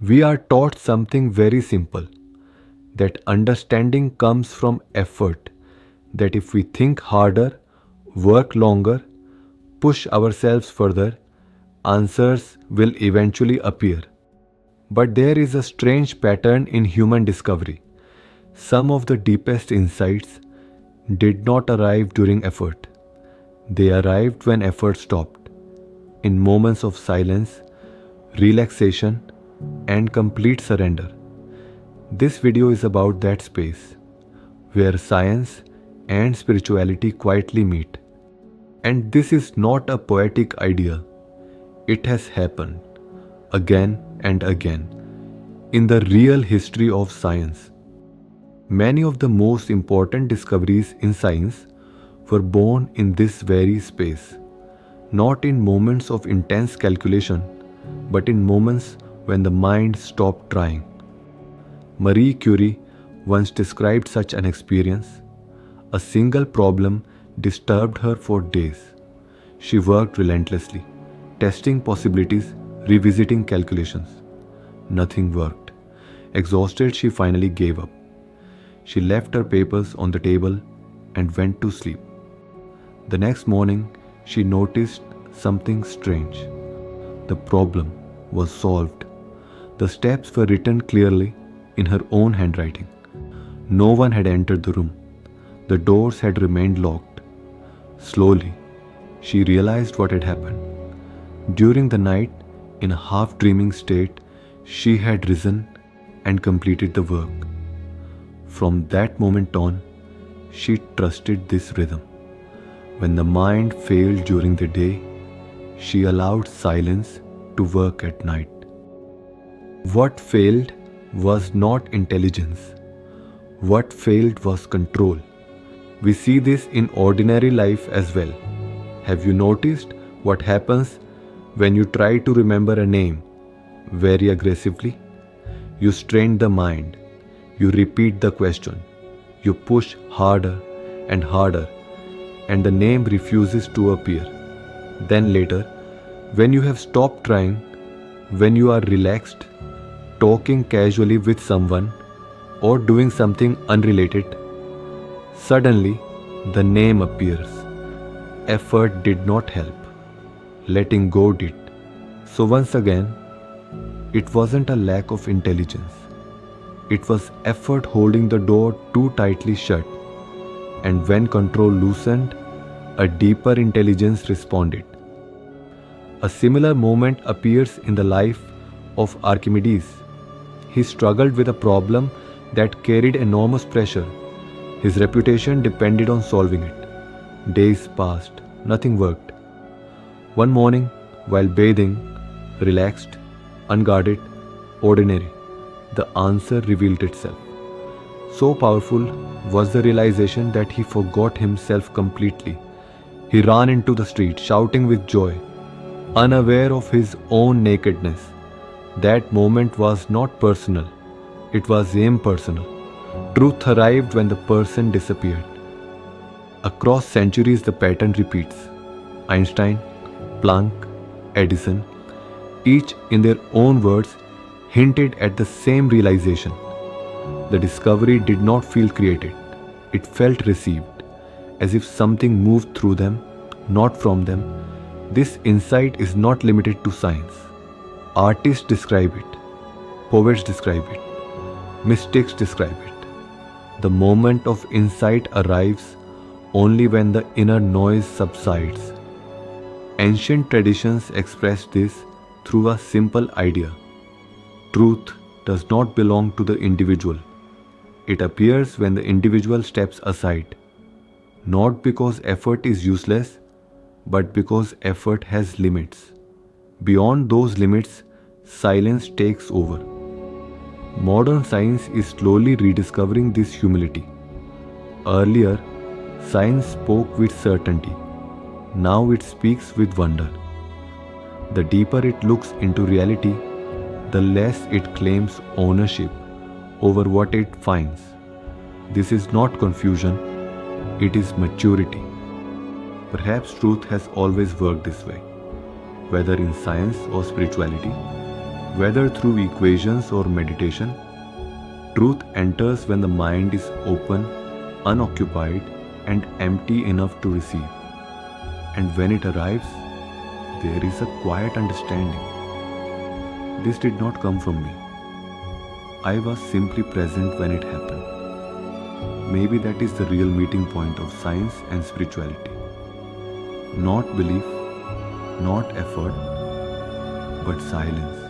We are taught something very simple, that understanding comes from effort, that if we think harder, work longer, push ourselves further, answers will eventually appear. But there is a strange pattern in human discovery. Some of the deepest insights did not arrive during effort. They arrived when effort stopped, in moments of silence, relaxation, and complete surrender. This video is about that space where science and spirituality quietly meet. And this is not a poetic idea, it has happened again and again in the real history of science. Many of the most important discoveries in science were born in this very space, not in moments of intense calculation, but in moments when the mind stopped trying. Marie Curie once described such an experience. A single problem disturbed her for days. She worked relentlessly, testing possibilities, revisiting calculations. Nothing worked. Exhausted, she finally gave up. She left her papers on the table and went to sleep. The next morning, she noticed something strange. The problem was solved. The steps were written clearly in her own handwriting. No one had entered the room. The doors had remained locked. Slowly, she realized what had happened. During the night, in a half-dreaming state, she had risen and completed the work. From that moment on, she trusted this rhythm. When the mind failed during the day, she allowed silence to work at night. What failed was not intelligence. What failed was control. We see this in ordinary life as well. Have you noticed what happens when you try to remember a name very aggressively? You strain the mind. You repeat the question. You push harder and harder, and the name refuses to appear. Then later, when you have stopped trying, when you are relaxed, talking casually with someone, or doing something unrelated, suddenly the name appears. Effort did not help. Letting go did. So once again, it wasn't a lack of intelligence. It was effort holding the door too tightly shut. And when control loosened, a deeper intelligence responded. A similar moment appears in the life of Archimedes. He struggled with a problem that carried enormous pressure. His reputation depended on solving it. Days passed, nothing worked. One morning, while bathing, relaxed, unguarded, ordinary, the answer revealed itself. So powerful was the realization that he forgot himself completely. He ran into the street, shouting with joy, unaware of his own nakedness. That moment was not personal, it was impersonal. Truth arrived when the person disappeared. Across centuries, the pattern repeats. Einstein, Planck, Edison, each in their own words, hinted at the same realization. The discovery did not feel created, it felt received, as if something moved through them, not from them. This insight is not limited to science. Artists describe it, poets describe it, mystics describe it. The moment of insight arrives only when the inner noise subsides. Ancient traditions express this through a simple idea. Truth does not belong to the individual. It appears when the individual steps aside, not because effort is useless, but because effort has limits. Beyond those limits, silence takes over. Modern science is slowly rediscovering this humility. Earlier, science spoke with certainty. Now it speaks with wonder. The deeper it looks into reality, the less it claims ownership over what it finds. This is not confusion, it is maturity. Perhaps truth has always worked this way, whether in science or spirituality. Whether through equations or meditation, truth enters when the mind is open, unoccupied, and empty enough to receive. And when it arrives, there is a quiet understanding. This did not come from me. I was simply present when it happened. Maybe that is the real meeting point of science and spirituality. Not belief, not effort, but silence.